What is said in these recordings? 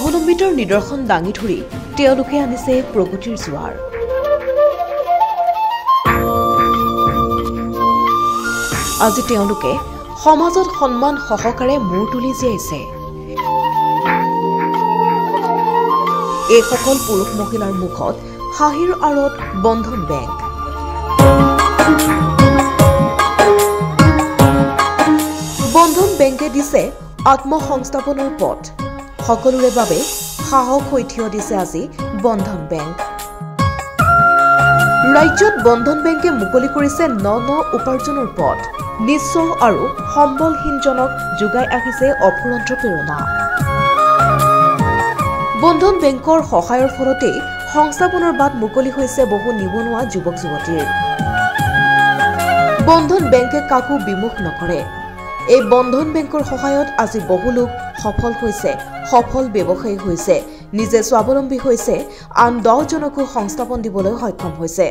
স্বাৱলম্বিতাৰ নিদৰ্শন দাঙি ধৰি তেওঁলোকে আনিছে প্ৰগতিৰ জোৱাৰ। আজি তেওঁলোকে সমাজত সন্মান সহকাৰে মূৰ তুলি জীয়াইছে। এই সকল পুৰুষ মহিলাৰ মুখত হাঁহিৰ আঁৰত বন্ধন বেংক। বন্ধন বেংকে দিছে আত্মসংস্থাপনৰ পথ। সকলোৰে বাবে সাহস হৈ থিয় দিছে আজি বন্ধন বেংক। ৰাজ্যত বন্ধন বেংকে মুকলি কৰিছে ন উপাৰ্জনৰ পথ। নিঃস্ব আৰু সম্বলহীনজনক যোগাই আহিছে অফুৰন্ত প্ৰেৰণা। বন্ধন বেংকৰ সহায়ৰ ফলতেই সংস্থাপনৰ বাট মুকলি হৈছে বহু নিবনুৱা যুৱক যুৱতীৰ। বন্ধন বেংকে কাকো বিমুখ নকৰে। এই বন্ধন বেংকৰ সহায়ত আজি বহু লোক সফল হৈছে, সফল ব্যৱসায়ী হৈছে, নিজে স্বাৱলম্বী হৈছে, আন 10 জনকো সংস্থাপন দিবলৈ সক্ষম হৈছে।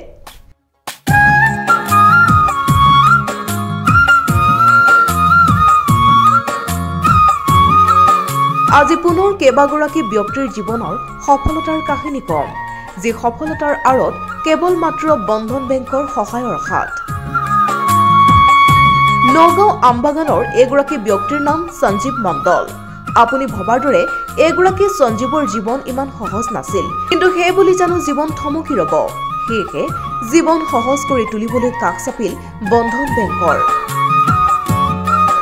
আজি পুনৰ কেইবাগৰাকী ব্যক্তিৰ জীৱনৰ সফলতাৰ কাহিনী কম, যি সফলতাৰ আঁৰত কেৱল মাত্ৰ বন্ধন বেংকৰ সহায়ৰ হাত। নগাঁও আমবাগানৰ এগৰাকী ব্যক্তিৰ নাম সঞ্জীৱ মণ্ডল। আপুনি ভবাৰ দৰে এগৰাকী সঞ্জীৱৰ জীৱন ইমান সহজ নাছিল, কিন্তু সেই বুলি জানো জীৱন থমকি ৰব। সেয়েহে জীৱন সহজ কৰি তুলিবলৈ কাষ চাপিল বন্ধন বেংকৰ।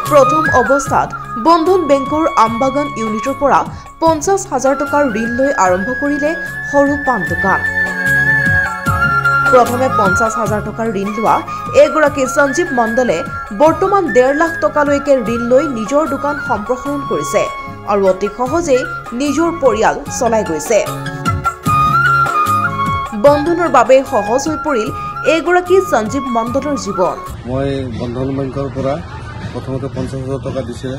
প্ৰথম অৱস্থাত বন্ধন বেংকৰ আমবাগান ইউনিটৰ পৰা 50,000 টকাৰ ঋণ লৈ আৰম্ভ কৰিলে সৰু পাণ দোকান। প্ৰথমে 50,000 টকাৰ ঋণ লোৱা এগৰাকী সঞ্জীৱ মণ্ডলে বৰ্তমান 1.5 লাখ টকালৈকে ঋণ লৈ নিজৰ দোকান সম্প্ৰসাৰণ কৰিছে আৰু অতি সহজেই নিজৰ পৰিয়াল চলাই গৈছে। বন্ধনৰ বাবে সহজ হৈ পৰিল এগৰাকী সঞ্জীৱ মণ্ডলৰ জীৱন। মই বন্ধন বেংকৰ পৰা প্ৰথমতে 50,000 টকা দিছিলে,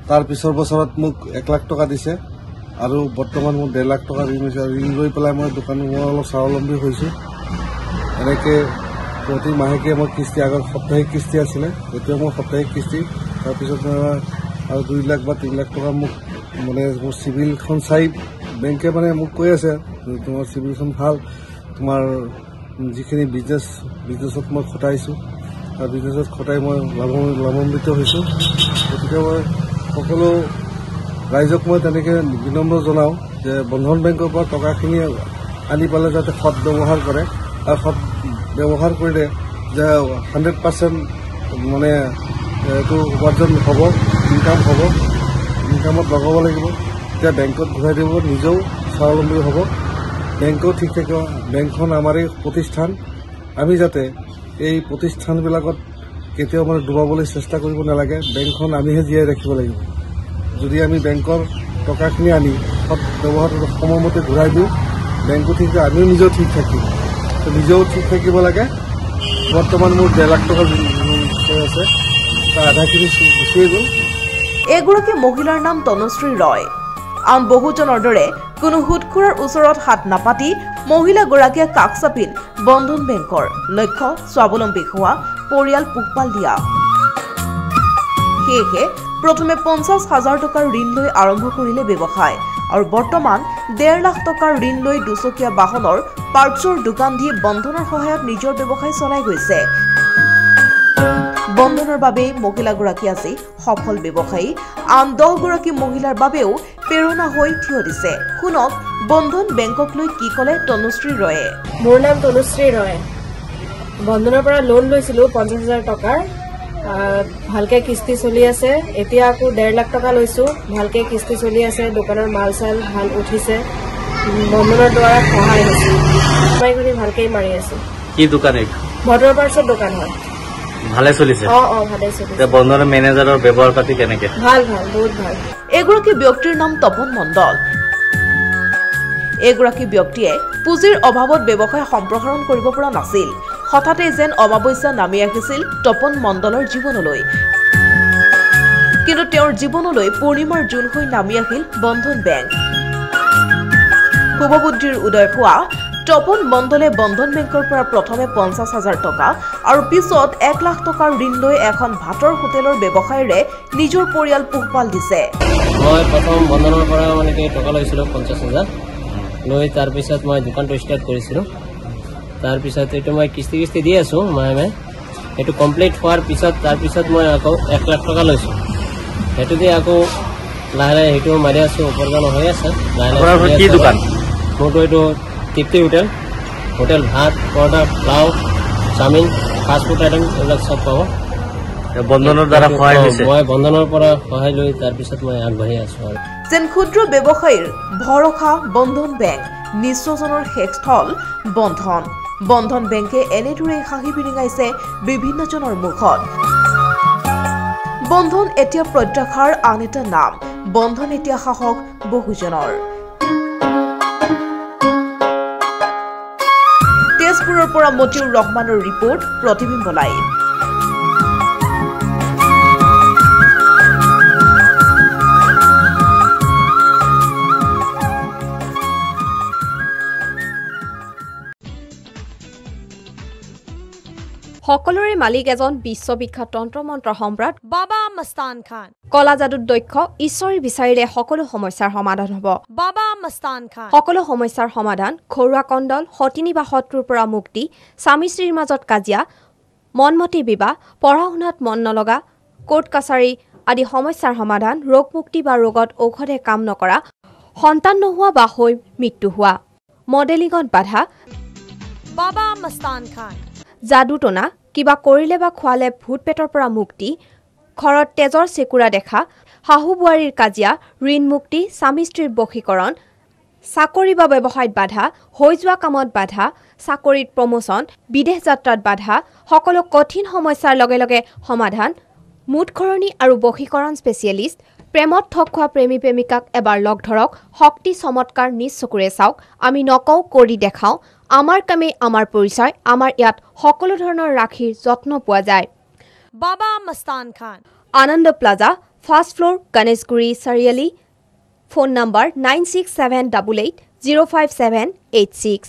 তাৰ পিছৰ বছৰত মোক 1 লাখ টকা দিছে আৰু বৰ্তমান মোৰ 1.5 লাখ টকা ঋণ হৈছে। ঋণ লৈ পেলাই মই দোকান অলপ স্বাৱলম্বী হৈছোঁ। এনেকৈ প্ৰতি মাহেকে মই কিস্তি, আগত সাপ্তাহিক কিস্তি আছিলে, এতিয়া মোৰ সাপ্তাহিক কিস্তি। তাৰপিছত মই আৰু 2 লাখ বা 3 লাখ টকা মোক মানে মোৰ চিভিলখন চাই বেংকে মানে মোক কৈ আছে তোমাৰ চিভিলখন ভাল, তোমাৰ যিখিনি বিজনেছত মই খটাইছোঁ আৰু বিজনেছত খটাই মই লাভান্বিত হৈছোঁ। গতিকে মই সকলো ৰাইজক মই তেনেকৈ বিনম্ৰ জনাওঁ যে বন্ধন বেংকৰ পৰা টকাখিনি আনি পালে যাতে সৎ ব্যৱহাৰ কৰে, আৰু সৎ ব্যৱহাৰ কৰিলে যে 100% মানে এইটো উপাৰ্জন হ'ব, ইনকাম হ'ব, ইনকামত লগাব লাগিব, তেতিয়া বেংকত ঘূৰাই দিব, নিজেও স্বাৱলম্বী হ'ব, বেংকও ঠিক থাকিব। বেংকখন আমাৰেই প্ৰতিষ্ঠান, আমি যাতে এই প্ৰতিষ্ঠানবিলাকত কেতিয়াও মানে ডুবাবলৈ চেষ্টা কৰিব নালাগে। বেংকখন আমিহে জীয়াই ৰাখিব লাগিব। যদি আমি বেংকৰ টকাখিনি আনি সৎ ব্যৱহাৰ সময়মতে ঘূৰাই দিওঁ, বেংকো ঠিক থাকে, আমিও নিজেও ঠিক থাকিম। নিজেও ঠিক থাকিব লাগে। বৰ্তমান মোৰ 1.5 লাখ টকা আছে, তাৰ আধাখিনি গুচিয়ে গ'ল। এগৰাকী মহিলাৰ নাম তনুশ্ৰী ৰয়। আন বহুজনৰ দৰে কোনো সুদখোৰৰ ওচৰত হাত নাপাতি মহিলাগৰাকীয়ে কাষ চাপিল বন্ধন বেংকৰ। লক্ষ্য স্বাৱলম্বী হোৱা, পৰিয়াল পোহপাল দিয়া। সেয়েহে প্ৰথমে 50,000 টকাৰ ঋণ লৈ আৰম্ভ কৰিলে ব্যৱসায় আৰু বৰ্তমান 1.5 লাখ টকাৰ ঋণ লৈ 2চকীয়া বাহনৰ পাৰ্টছৰ দোকান দি বন্ধনৰ সহায়ত নিজৰ ব্যৱসায় চলাই গৈছে। বন্ধনৰ বাবে মহিলাগৰাকী আজি সফল ব্যৱসায়ী, আন 10 গৰাকী মহিলাৰ বাবেও প্ৰেৰণা হৈ থিয় দিছে। শুনক বন্ধন বেংকক লৈ কি ক'লে তনুশ্ৰী ৰয়ে। মোৰ নাম তনুশ্ৰী ৰয়। বন্ধনৰ পৰা লোন লৈছিলোঁ 50,000 টকাৰ, ভালকে কিস্তি চলি আছে। এতিয়া আকৌ 1.5 লাখ টকা লৈছোঁ, ভালকে কিস্তি চলি আছে, দোকানৰ মাল চাল ভাল উঠিছে, বন্ধনৰ দ্বাৰা সহায় হৈছে। সহায় কৰি ভালকেই মাৰি আছো। কি দোকান? মটৰ পাৰ্টছৰ দোকান হয়। ভালে চলিছে? ভালে চলিছে। বন্ধনৰ মেনেজাৰৰ ব্যৱহাৰ পাতি কেনেকে? ভাল, বহুত ভাল। এগৰাকী ব্যক্তিৰ নাম তপন মণ্ডল। এগৰাকী ব্যক্তিয়ে পুঁজিৰ অভাৱত ব্যৱসায় সম্প্ৰসাৰণ কৰিব পৰা নাছিল। হঠাতে যেন অমাৱস্যা নামি আহিছিল তপন মণ্ডলৰ জীৱনলৈ, কিন্তু তেওঁৰ জীৱনলৈ পূৰ্ণিমাৰ জোন হৈ নামি আহিল বন্ধন বেংক। শুভবুদ্ধিৰ উদয় হোৱা তপন মণ্ডলে বন্ধন বেংকৰ পৰা প্ৰথমে 50,000 টকা আৰু পিছত 1 লাখ টকাৰ ঋণ লৈ এখন ভাতৰ হোটেলৰ ব্যৱসায়ৰে নিজৰ পৰিয়াল পোহপাল দিছে। মই প্ৰথম বন্ধনৰ পৰা মানে কি টকা লৈছিলোঁ 50,000 লৈ তাৰপিছত মই দোকানটো ষ্টাৰ্ট কৰিছিলোঁ। তাৰপিছত এইটো মই কিস্তি দি আছোঁ মাহে এইটো কমপ্লিট হোৱাৰ পিছত তাৰপিছত মই আকৌ 1 লাখ টকা লৈছোঁ। সেইটো দি আকৌ লাহে লাহে সেইটো মাৰি আছোঁ, উপাৰ্জন হৈ আছে। কি দোকান? মোৰতো এইটো তৃপ্তি হোটেল ভাত পৰঠা পোলাও চাওমিন ফাষ্টফুড আইটেম এইবিলাক চব পাব। বন্ধনৰ দ্বাৰা সহায় হৈছে। মই বন্ধনৰ পৰা সহায় লৈ তাৰপিছত মই আগবাঢ়ি আছোঁ। আৰু যেন ক্ষুদ্ৰ ব্যৱসায়ীৰ ভৰসা বন্ধন বেংক, নিঃস্বজনৰ শেষস্থল বন্ধন বেংকে এনেদৰে হাঁহি বিৰিঙাইছে বিভিন্নজনৰ মুখত। বন্ধন এতিয়া প্ৰত্যাশাৰ আন এটা নাম, বন্ধন এতিয়া সাহস বহুজনৰ। তেজপুৰৰ পৰা মতিউৰ ৰহমানৰ ৰিপৰ্ট, প্ৰতিবিম্ব লাইভ। সকলোৰে মালিক এজন বিশ্ববিখ্যাত তন্ত্ৰ-মন্ত্ৰ সম্ৰাট বাবা মস্তান খান। কলা যাদুত দক্ষ ঈশ্বৰী বিচাৰিলে সকলো সমস্যাৰ সমাধান হ'ব। বাবা মস্তান খান। সকলো সমস্যাৰ সমাধান, ঘৰুৱা কণ্ডল, সতিনী বা শত্ৰুৰ পৰা মুক্তি, স্বামী স্ত্ৰীৰ মাজত কাজিয়া, মনমতি বিবাহ, পঢ়া শুনাত মন নলগা, কোৰ্ট কাছাৰী আদি সমস্যাৰ সমাধান, ৰোগ মুক্তি বা ৰোগত ঔষধে কাম নকৰা, সন্তান নোহোৱা বা হৈ মৃত্যু হোৱা, মডেলিঙত বাধা, বাবা মস্তান খান। যাদু টনা, কিবা কৰিলে বা খোৱালে ভূত পেটৰ পৰা মুক্তি, ঘৰত তেজৰ চেকুৰা দেখা, শাহু বোৱাৰীৰ কাজিয়া, ঋণ মুক্তি, স্বামী স্ত্ৰীৰ বশীকৰণ, চাকৰি বা ব্যৱসায়ত বাধা, হৈ যোৱা কামত বাধা, চাকৰিত প্ৰমোচন, বিদেশ যাত্ৰাত বাধা, সকলো কঠিন সমস্যাৰ লগে লগে সমাধান, মুঠখৰণী আৰু বশীকৰণ স্পেচিয়েলিষ্ট, প্ৰেমত ঠগ খোৱা প্ৰেমী প্ৰেমিকাক এবাৰ লগ ধৰক, শক্তি চমৎকাৰ নিজ চকুৰে চাওক, আমি নকওঁ কৰি দেখাওঁ, আমাৰ কামেই আমাৰ পৰিচয়, আমাৰ ইয়াত সকলো ধৰণৰ ৰাখীৰ যত্ন পোৱা যায়। বাবা মস্তান খান। আনন্দ প্লাজা, ফাৰ্ষ্ট ফ্ল'ৰ, গণেশগুৰি চাৰিআলি, ফোন নম্বৰ 9678805786।